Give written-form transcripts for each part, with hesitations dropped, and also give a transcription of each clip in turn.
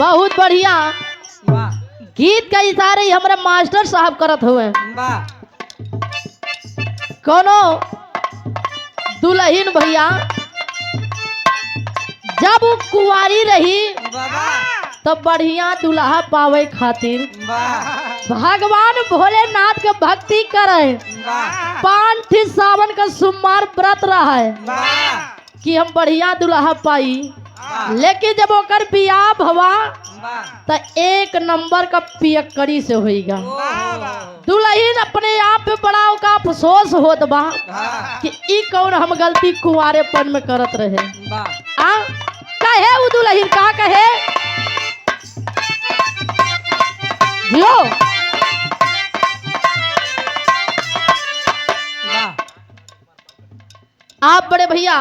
बहुत बढ़िया वाह गीत का इशारे ही हमारे मास्टर साहब करत हुए। वाह कोनो दुल्हन भैया जब वो कुंवारी रही वाह तब बढ़िया दुल्हा पावे खातिर वाह भगवान भोलेनाथ के भक्ति करे। वाह 5 सावन का सोमवार व्रत रहा है वाह कि हम बढ़िया दुल्हा पाई। वाह लेकिन जब ओकर बियाह भवा वाह तो 1 नंबर का पियक्कड़ी से होईगा। दुल्हन अपने आप पे बड़ा का अफसोस होत बा कि ई कौन हम गलती कुंवारेपन में करत रहे। वाह आ कहे वो दुल्हन का कहे यो वाह आप बड़े भैया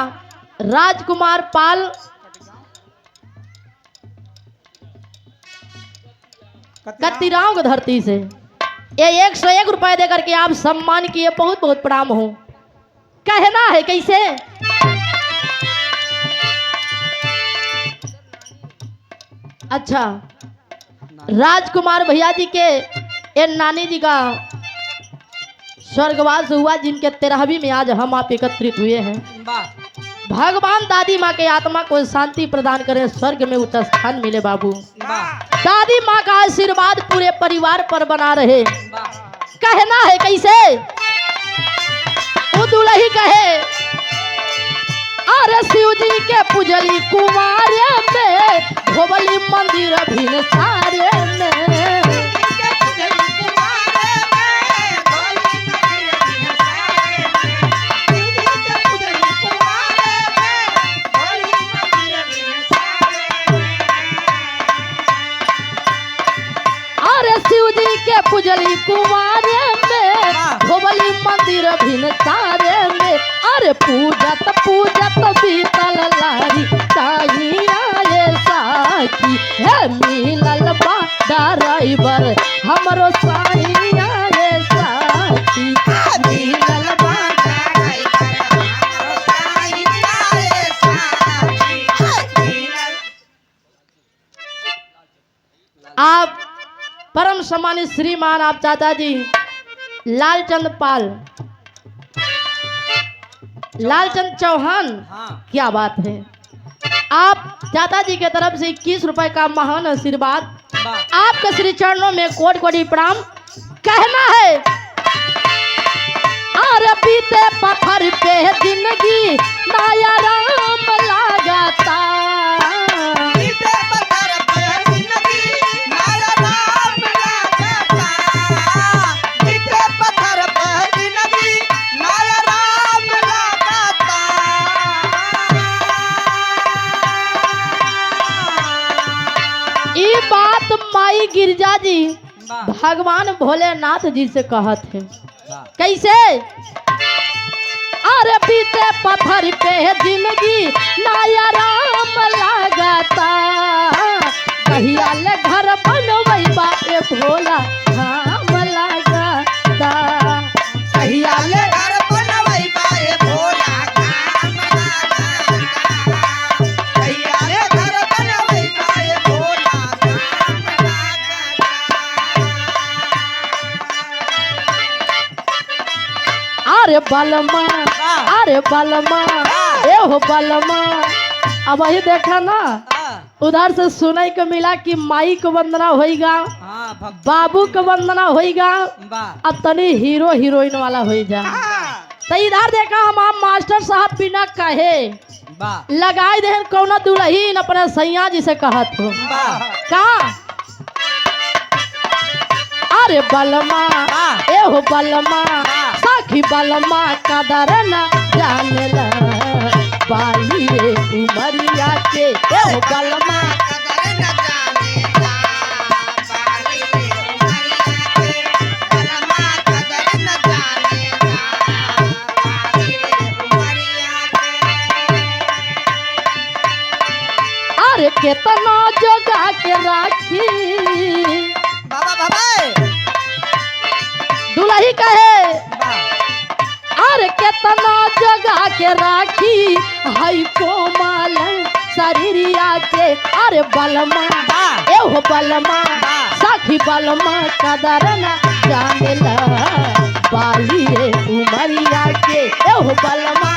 राजकुमार पाल कत्तीराव की धरती से ये 101 रुपए दे करके आप सम्मान किए, बहुत बहुत प्रणाम हो। कहना है कैसे अच्छा राजकुमार भैया जी के ये नानी जी का स्वर्गवास हुआ जिनके 13वीं में आज हम आप एकत्रित हुए हैं। वाह भगवान दादी माँ के आत्मा को शांति प्रदान करें, स्वर्ग में उच्च स्थान मिले बाबू। वाह दादी माँ का आशीर्वाद पूरे परिवार पर बना रहे। वाह कहना है कैसे वो दुल्ही कहे अरे शिव जी के पुजली कुमारे में भोबली मंदिर भिन सारे में। अरे शिव जी के पुजली कुमारे में भोबली मंदिर भिन सारे में। अरे पूजत पूजत बीतल लारी चाहिया ये साखी है मिलल बा ड्राइवर हमरो साइया ये साखी मिलल बा। आप परम सम्मानित श्रीमान आप चाचा जी लालचंद पाल लालचंद चौहान, हाँ क्या बात है। आप चाचा जी के तरफ से 21 रुपए का महान आशीर्वाद वाह आपके श्री चरणों में कोटि कोटि प्रणाम। कहना है अरे बीते पत्थर पे जिंदगी नया राम लगाता। ये बात माई गिरजा जी वाह भगवान भोलेनाथ जी से कहत है वाह कैसे अरे बीते पत्थर पे जिंदगी नया राम लगाता। कहिया ले घर बनवई बा ए भोला धाम लगाता। कहिया ले अरे बलमा अरे बलमा ए हो बलमा। अब वही देखा ना उधर से सुनाई को मिला कि माई को वंदना होईगा, हाँ भक्त बाबू को वंदना होईगा, वाह अब तनी हीरो हीरोइन वाला हो जा। तो इधर देखा हम आप मास्टर साहब बिना कहे वाह लगाई दे कौन दुल्हीन अपने सैया जी से कहत हो वाह का अरे बलमा वाह। ए हो बलमा वाह। साखी बलमा कदर न जानेला बाली रे उमरिया के ए हो बलमा। अरे केतना जगा के राखी बाबा बाबा दुल्ही कहे वाह अरे केतना जगा के राखी हई कोमल शरीरिया के अरे बलमा एहो बलमा सखी बलमा कदर न जानेला बाली रे उमरिया के एहो बलमा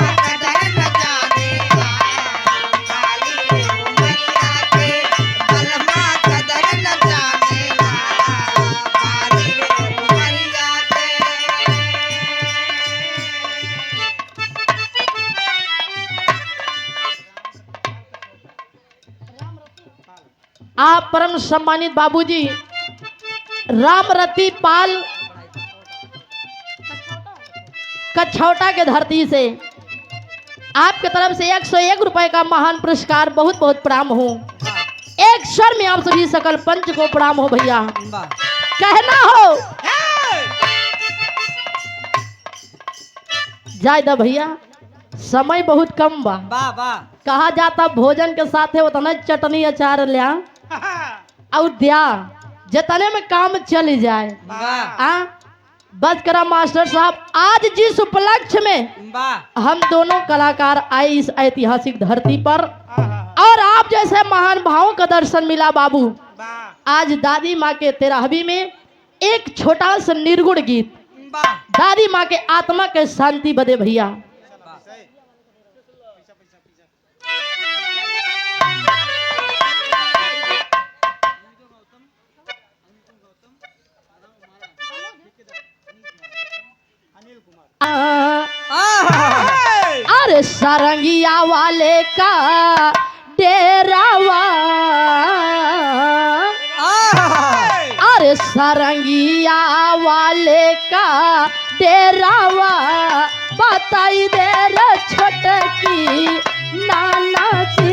आप परम सम्मानित बाबूजी रामरती पाल कछौटा के धरती से आपके तरफ से 101 रुपए का महान पुरस्कार बहुत बहुत प्रणाम हो। एक स्वर में आप सभी सकल पंच को प्रणाम हो भैया। कहना हो जायदा भैया, समय बहुत कम बा। कहा जाता भोजन के साथ है उतना चटनी अचार लिया और दिया जितने में काम चल जाए। बस करा मास्टर साहब, आज जिस उपलक्ष्य में हम दोनों कलाकार आए इस ऐतिहासिक धरती पर और आप जैसे महान भावों का दर्शन मिला बाबू, आज दादी माँ के 13वीं में एक छोटा सा निर्गुण गीत दादी माँ के आत्मा के शांति बदे भैया। अरे सारंगिया वाले का डेरावा, अरे सारंगिया वाले का डेरावा बताई दे रे छोटकी नाना की।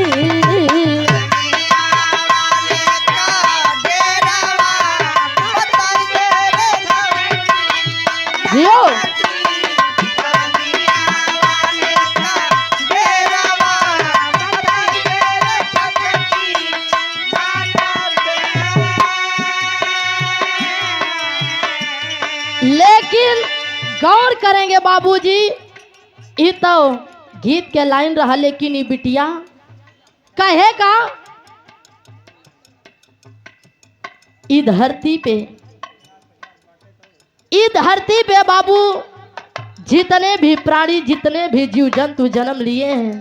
लेकिन गौर करेंगे बाबूजी, ये तो गीत के लाइन रहा, लेकिन ये बिटिया कहेगा ई धरती पे बाबू जितने भी प्राणी जितने भी जीव जंतु जन्म लिए हैं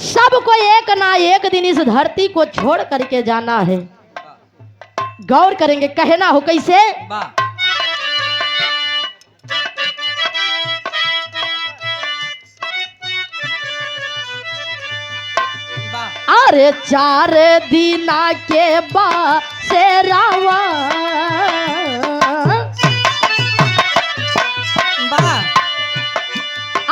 सबको एक ना एक दिन इस धरती को छोड़ करके जाना है। गौर करेंगे, कहना हो कैसे? अरे 4 दिना के बाद से रावा,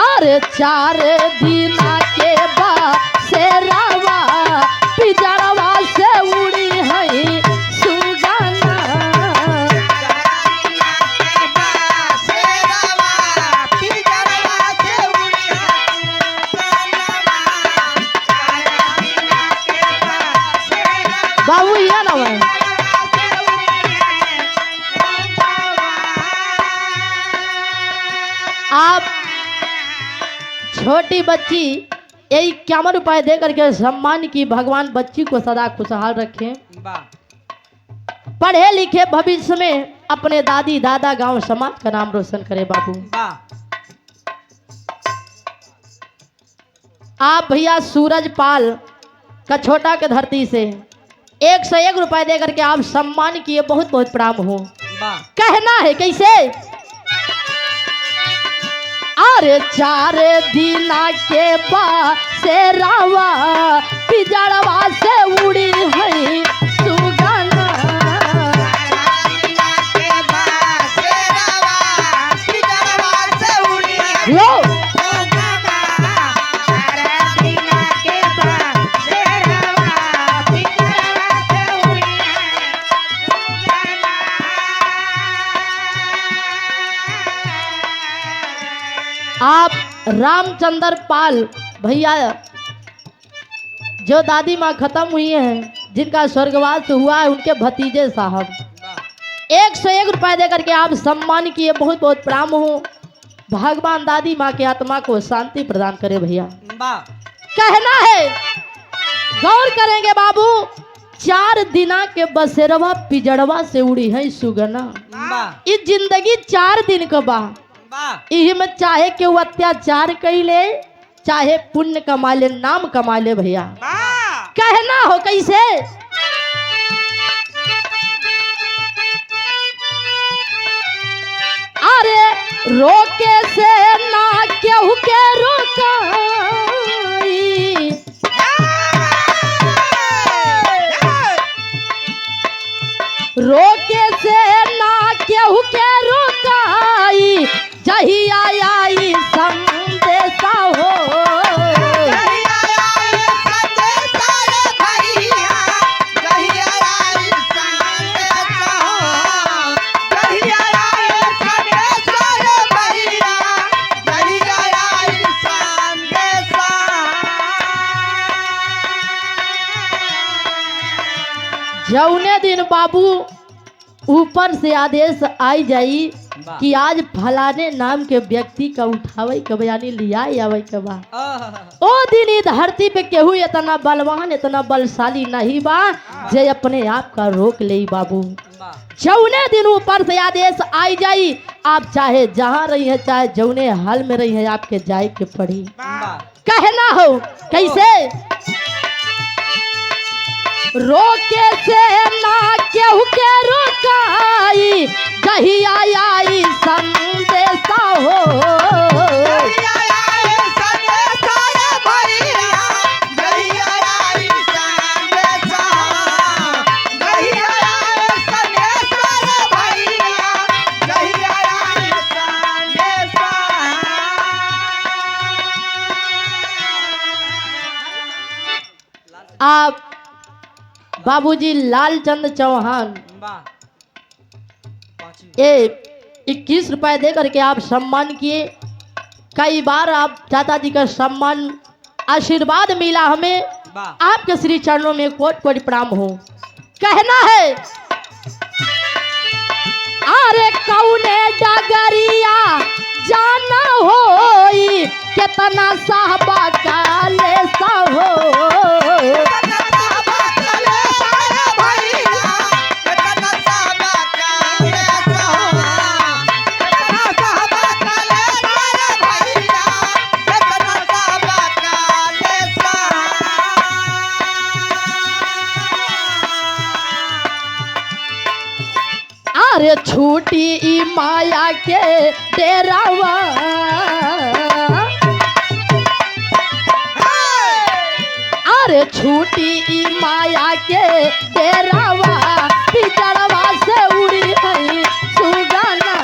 अरे 4 दिना के बाद से रावा पिजड़वा से उड़ी है सुगाना। बाबू ये ना भाई, आप छोटी बच्ची यही 51 रुपए दे करके सम्मान की। भगवान बच्ची को सदा खुशहाल रखें, पढ़े लिखे भविष्य में अपने दादी दादा गांव समाज का नाम रोशन करे बाबू। आप भैया सूरज पाल कछौटा के धरती से 101 रुपए दे करके आप सम्मान किए, बहुत बहुत प्रणाम हो। कहना है कैसे? अरे 4 दिना के बाद से रावा पिजड़वा से उड़ी है सुगाना। लो आप रामचंद्र पाल भैया जो दादी माँ खत्म हुई हैं, जिनका स्वर्गवास हुआ है, उनके भतीजे साहब 101 रुपए देकर के आप सम्मान किए, बहुत बहुत प्रणाम हो। भगवान दादी माँ की आत्मा को शांति प्रदान करे भैया। कहना है गौर करेंगे बाबू, 4 दिना के बसेरवा पिजड़वा से उड़ी है सुगना। वाह इस जिंदगी 4 दिन का बा, वाह इही में चाहे केहू अत्याचार कैले, चाहे पुण्य कमा ले, नाम कमा ले भैया। कहना हो कैसे, अरे रोके से ना केहू के रोकाई, रोके से ना केहू के रोकाई, जहिया आई संदेशा हो। जौने दिन बाबू ऊपर से आदेश आई जाई कि आज फलाने नाम के व्यक्ति का उठावे के बयानी लिया आवे के बा, ओ दिन ई धरती पे केहू इतना बलवान, इतना बलशाली नहीं बा जे अपने आप का रोक ले बाबू। जौने दिन ऊपर से आदेश आई जाई, आप चाहे जहाँ रही है, चाहे जौने हाल में रही है, आपके जाए के पड़ी। कहना हो कैसे, रोके से ना केहू के रोकाई, जहिया आई संदेशा हो। आप बाबूजी लालचंद चौहान ये 21 रुपए दे करके आप सम्मान किए। कई बार आप चाचा जी का सम्मान आशीर्वाद मिला हमें, आपके श्री चरणों में कोटि कोटि प्रणाम हो। कहना है, अरे कौने डगरिया जाना होई, कितना साहबा काले सा हो। अरे छूटी ई माया के डेरावा, अरे छूटी ई माया के डेरावा, पिजड़वा से उड़ी है सुगना।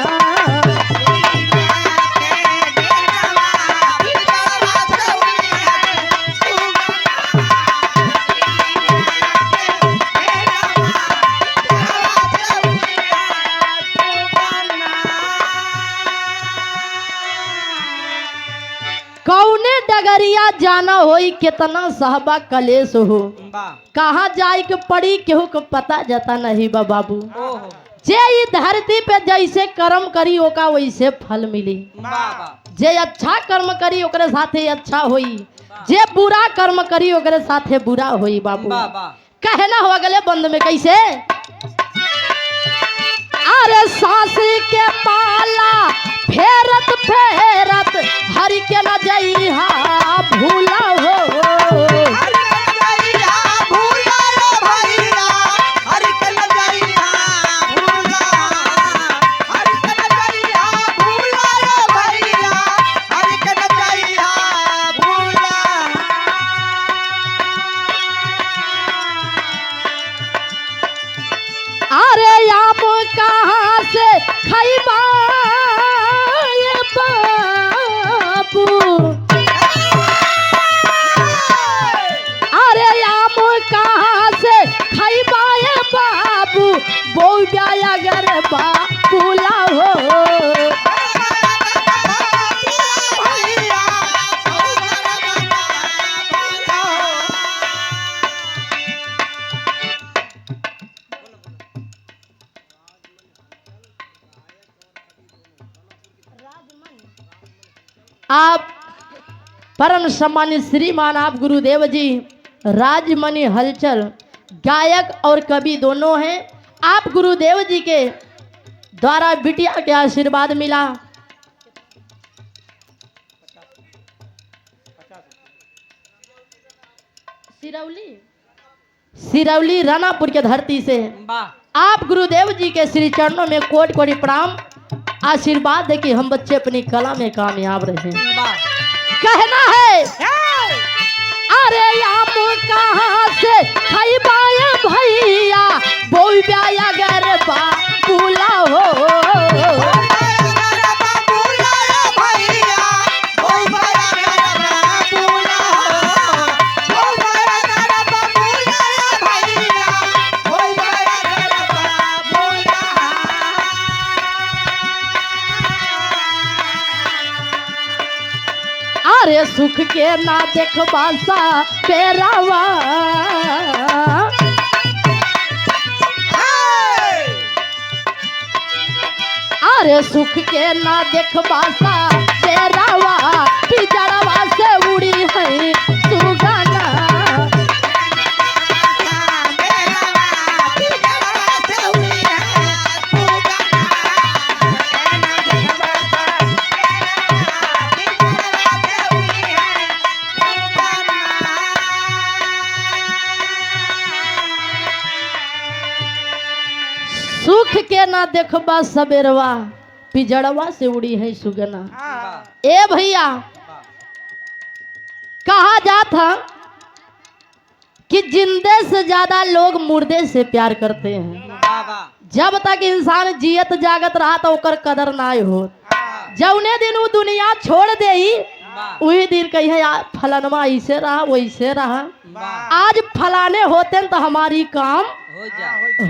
कौने डगरिया जाना होई, कितना साहबा कलेश हो, कहाँ जाए के पड़ी केहू को पता जाता नहीं बा बाबू। जे ई धरती पे जैसे कर्म करी ओका वैसे फल मिली, जे अच्छा कर्म करी ओकरे साथे अच्छा होई, जे बुरा कर्म करी ओकरे साथे बुरा होई बाबू। कहना हो अगले बंद में कैसे, अरे सांसी के माला फेरत फेरत हरि के न जइहा भूला हो। अरे आम कहाँ से खैबा ये बाबू, अरे आम कहाँ से खैबा ये बाबू, बोया अगर बाबूला हो। आप परम सम्मानित श्रीमान आप गुरुदेव जी राजमणि हलचल गायक और कवि दोनों हैं। आप गुरुदेव जी के द्वारा बिटिया के आशीर्वाद मिला। सिरौली रानापुर के धरती से आप गुरुदेव जी के श्री चरणों में कोटि कोटि प्रणाम। आशीर्वाद दे कि हम बच्चे अपनी कला में कामयाब रहे। कहना है अरे आम कहाँ से खाई बाए भैया बोई ब्याया गरबा बुला हो। अरे सुख के ना देखबा सा पेरावा अरे सुख के ना देखबा सा पेरावा पिजड़वा से उड़ी है सुगना। सुख के ना देखबा सबेरवा पिजड़वा से उड़ी है सुगना। ए भैया कहा जाता कि जिंदे से ज्यादा लोग मुर्दे से प्यार करते हैं। जब तक इंसान जियत जागत रहा तो ओकर कदर ना हो। जौने दिन वो दुनिया छोड़ दे वही दिन कही फलनवा ऐसे रहा वैसे रहा। आज फलाने होते तो हमारी काम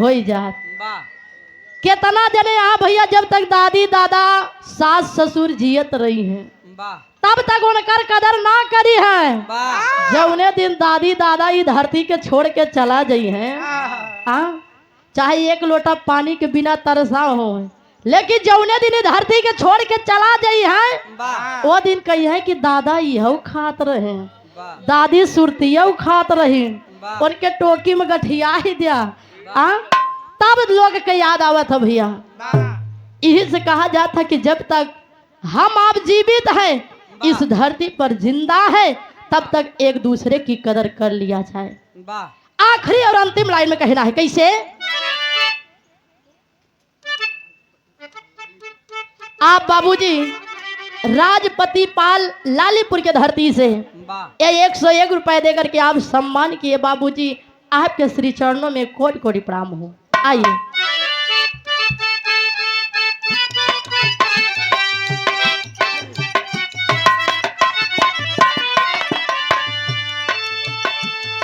हो जात। कितना जने यहाँ भैया जब तक दादी दादा सास ससुर जियत रही हैं तब तक उनकर कदर ना करी है। जौने दिन दादी दादा ये धरती के छोड़ के चला जाई हैं चाहे एक लोटा पानी के बिना तरसा हो, लेकिन जौने दिन धरती के छोड़ के चला जाई है वो दिन कही है कि दादा यह खात रहे दादी सुरतिया खात रही उनके टोकी में गठिया ही दिया। तब लोग के याद आवत है भैया। यही से कहा जाता कि जब तक हम आप जीवित हैं इस धरती पर जिंदा है तब तक एक दूसरे की कदर कर लिया जाए। आखिरी और अंतिम लाइन में कहना है कैसे आप बाबूजी राजपति पाल लालीपुर के धरती से ये 101 रुपए देकर के आप सम्मान किए। बाबूजी आपके श्री चरणों में कोटि कोटि प्रणाम हो। आइए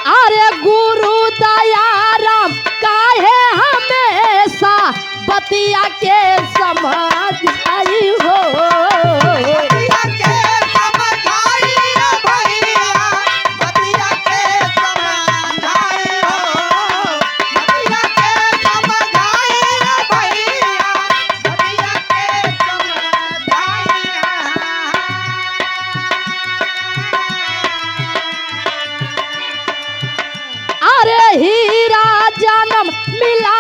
अरे गुरु दयाराम काहे हमेशा बतिया के समझ आई हो। हीरा जन्म मिला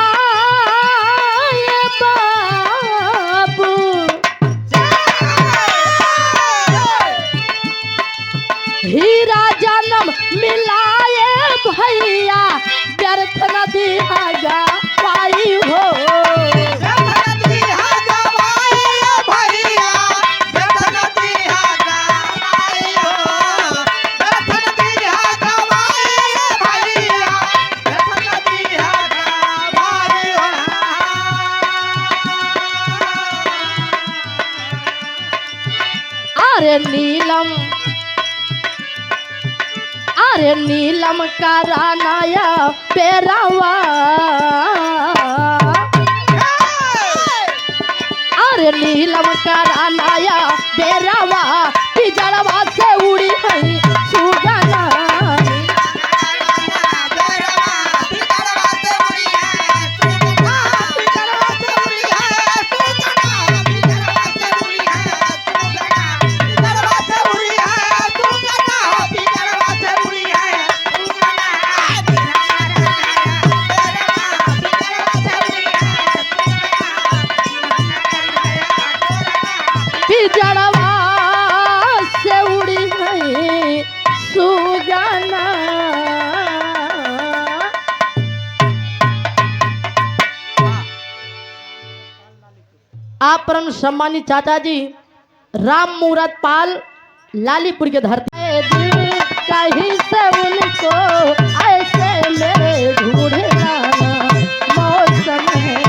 बाबू हीरा जन्म मिलाए भैया व्यर्थ न दिया पाई हो। अरे नीलम का रानाया पेरावा अरे नीलम का रानाया पेरावा पिजड़वा से उड़ी है सुगना। प्रणाम सम्मानित चाचा जी राम मूरत पाल लालीपुर के धरती दिल कहीं से उनको ऐसे मेरे ढूंढना मौसम है।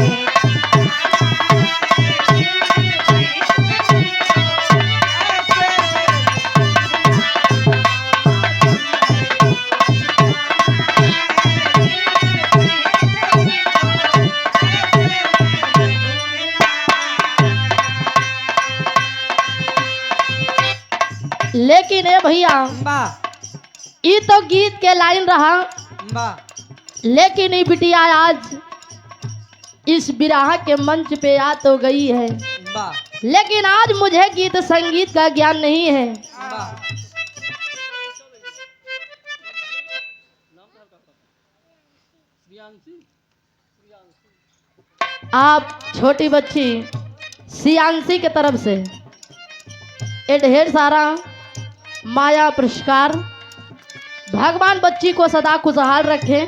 लेकिन ए भैया ये तो गीत के लाइन रहा, लेकिन ये बिटिया आज इस बिरहा के मंच पे आ तो गई है, लेकिन आज मुझे गीत संगीत का ज्ञान नहीं है। आप छोटी बच्ची सियांसी के तरफ से ये ढेर सारा माया पुरस्कार, भगवान बच्ची को सदा खुशहाल रखे।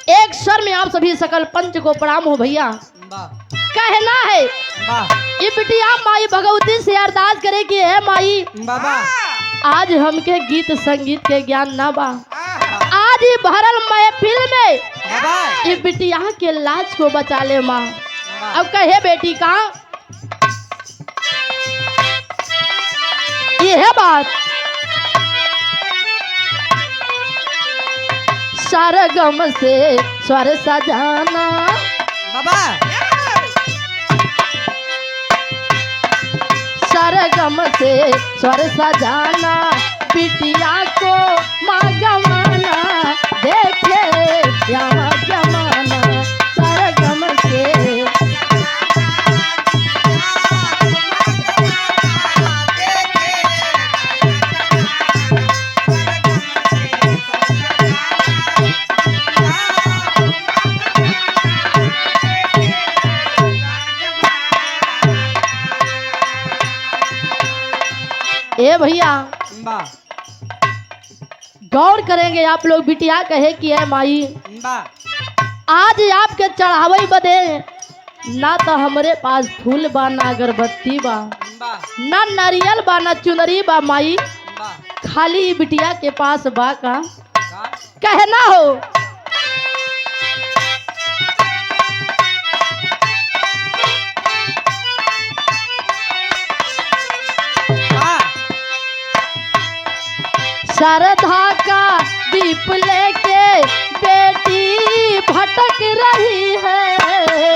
एक स्वर में आप सभी सकल पंच को प्रणाम हो भैया। कहना है ये बिटिया माई भगवती से अरदास करे कि है माई आज हमके गीत संगीत के ज्ञान ना बा, आज ही भरल महफिल में ये बिटिया के लाज को बचा ले माँ। अब कहे बेटी का ये है बात, सरगम से स्वर सजाना सरगम से स्वर सजाना बिटिया को माँ गवाना देखे यहाँ जमाना सरगम से। ए भैया गौर करेंगे आप लोग, बिटिया कहे कि है माई आज आपके चढ़ावे बदे ना तो हमरे पास फूल बा ना अगरबत्ती बा ना नारियल बा ना चुनरी बा माई, खाली बिटिया के पास बा का कहना हो। श्रद्धा का दीप लेके बेटी भटक रही है,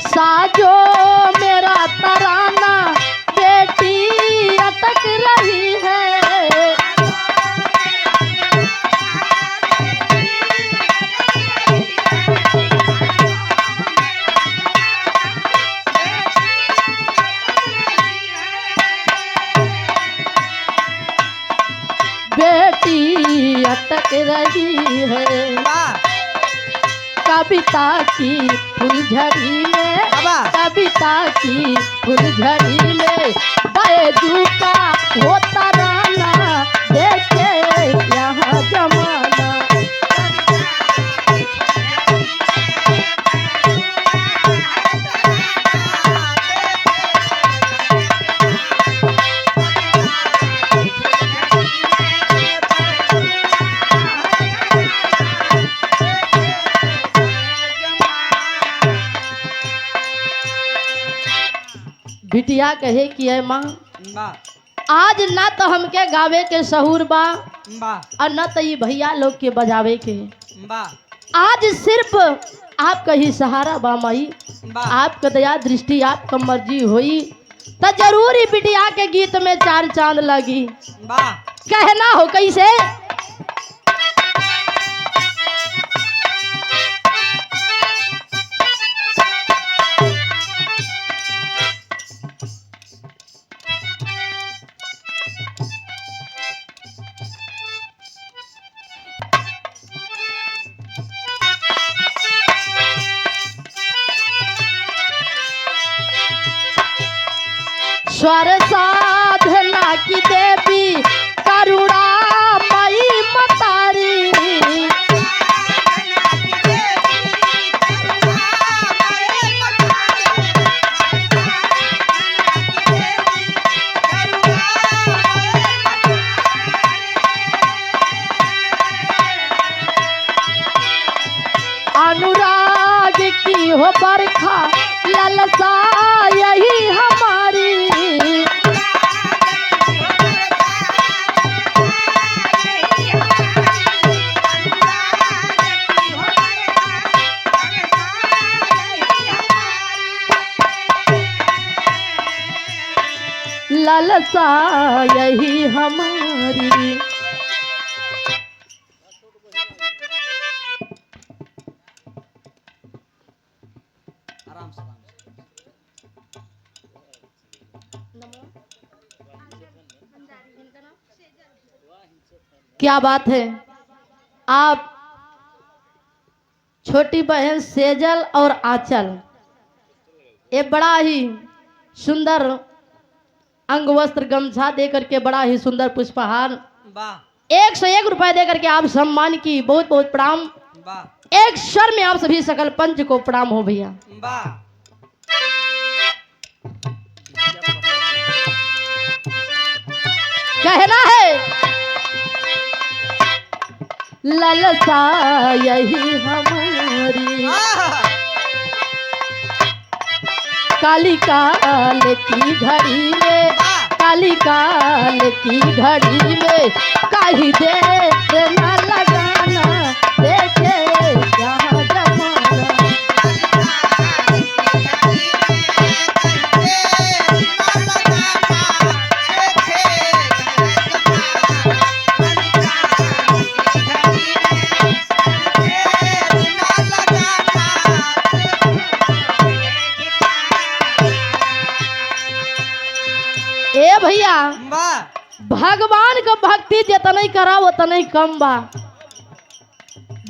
साजो मेरा तराना बेटी अटक रही है। बेटी अटक रही है कविता की फुलझड़ी में, कविता की फुलझड़ी में बैजू का होता राना देखे यहाँ जमाना। बिटिया कहे कि है माँ आज ना तो हमके गावे के सहूर बा और न तो ये भैया लोग के बजावे के, आज सिर्फ आपका ही सहारा बा माई, आपका दया दृष्टि आपका मर्जी हुई तो जरूर ही बिटिया के गीत में चार चांद लगी। कहना हो कैसे स्वर साधना की देवी करुणा मई मतारी। अनुराग की हो बरखा ललसा यही हमारी। ललसा यही हमारी। आराम से आराम से। क्या बात है। आप छोटी बहन सेजल और आंचल ये बड़ा ही सुंदर अंग वस्त्र गमछा दे करके बड़ा ही सुंदर पुष्पहार वाह 101 रुपए दे करके आप सम्मान की बहुत बहुत प्रणाम। वाह एक स्वर में आप सभी सकल पंच को प्रणाम हो भैया। वाह। कहना है ललसा यही हमारी। काली काल की घड़ी में काली काल की घड़ी में कहीं देर न लगाना देखे जहाँ जमाना। ए भैया वाह भगवान का भक्ति जितना ही करा उतना ही कम बा।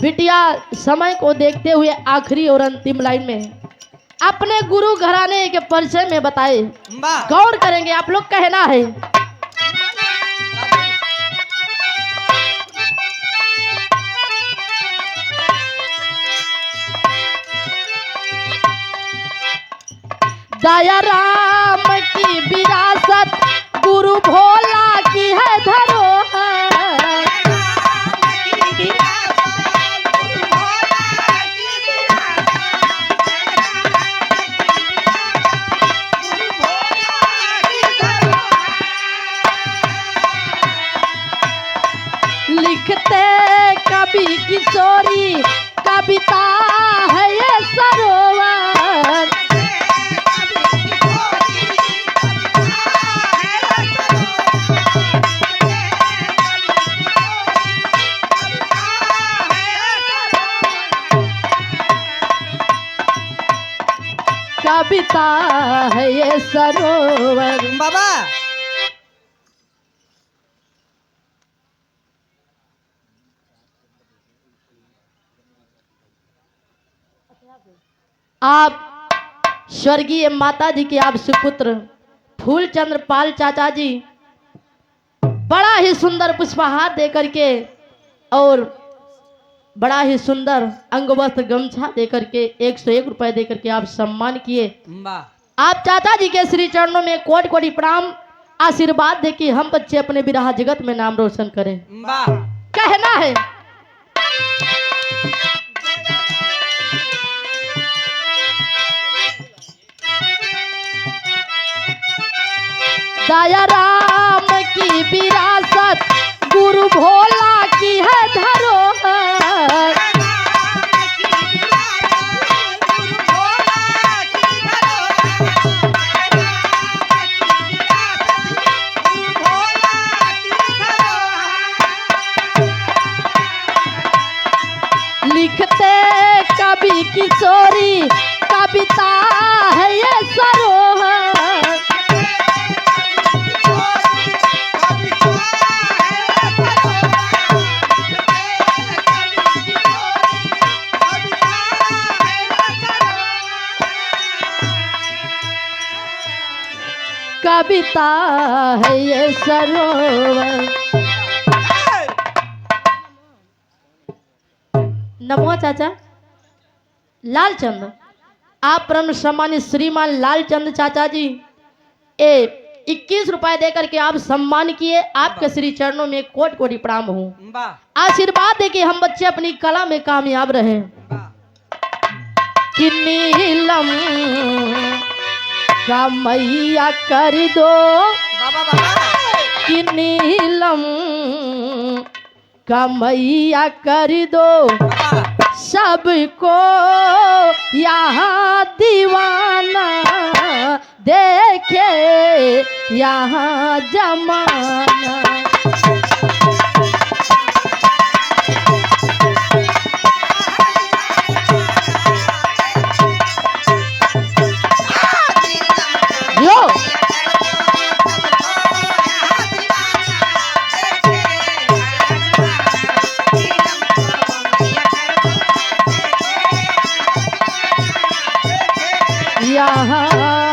बिटिया समय को देखते हुए आखिरी और अंतिम लाइन में अपने गुरु घराने के परिचय में बताए वाह गौर करेंगे आप लोग। कहना है दया राम की विरासत गुरु भोला की है धरोहर। लिखते कवि किशोरी कविता है ये सरोवर। कविता है ये सरोवर। बाबा आप स्वर्गीय माता जी के आप सुपुत्र फूलचंद्र पाल चाचा जी बड़ा ही सुंदर पुष्पहार दे करके और बड़ा ही सुंदर अंगवस्त्र गमछा दे करके 101 रुपए दे करके आप सम्मान किए। वाह आप चाचा जी के श्री चरणों में कोटि कोटि प्रणाम आशीर्वाद दे कि हम बच्चे अपने विराह जगत में नाम रोशन करें। वाह कहना है दया राम की विरासत गुरु भोला की है धरोहर। लिखते कवि किशोरी कविता है ये सरोहर। कविता है ये सरोवर। नमो चाचा। लालचंद, आप परम सम्मानित श्रीमान लालचंद चाचा जी, 21 रुपए देकर के आप सम्मान किए। आपके श्री चरणों में कोटि कोटि प्रणाम हूँ। वाह आशीर्वाद दे कि हम बच्चे अपनी कला में कामयाब रहे। वाह कि नीलम का मैया कर दो, बाबा बाबा कि नीलम का मैया कर दो, बाबा सबको यहाँ दीवाना देखे यहाँ जमाना। यो यहाँ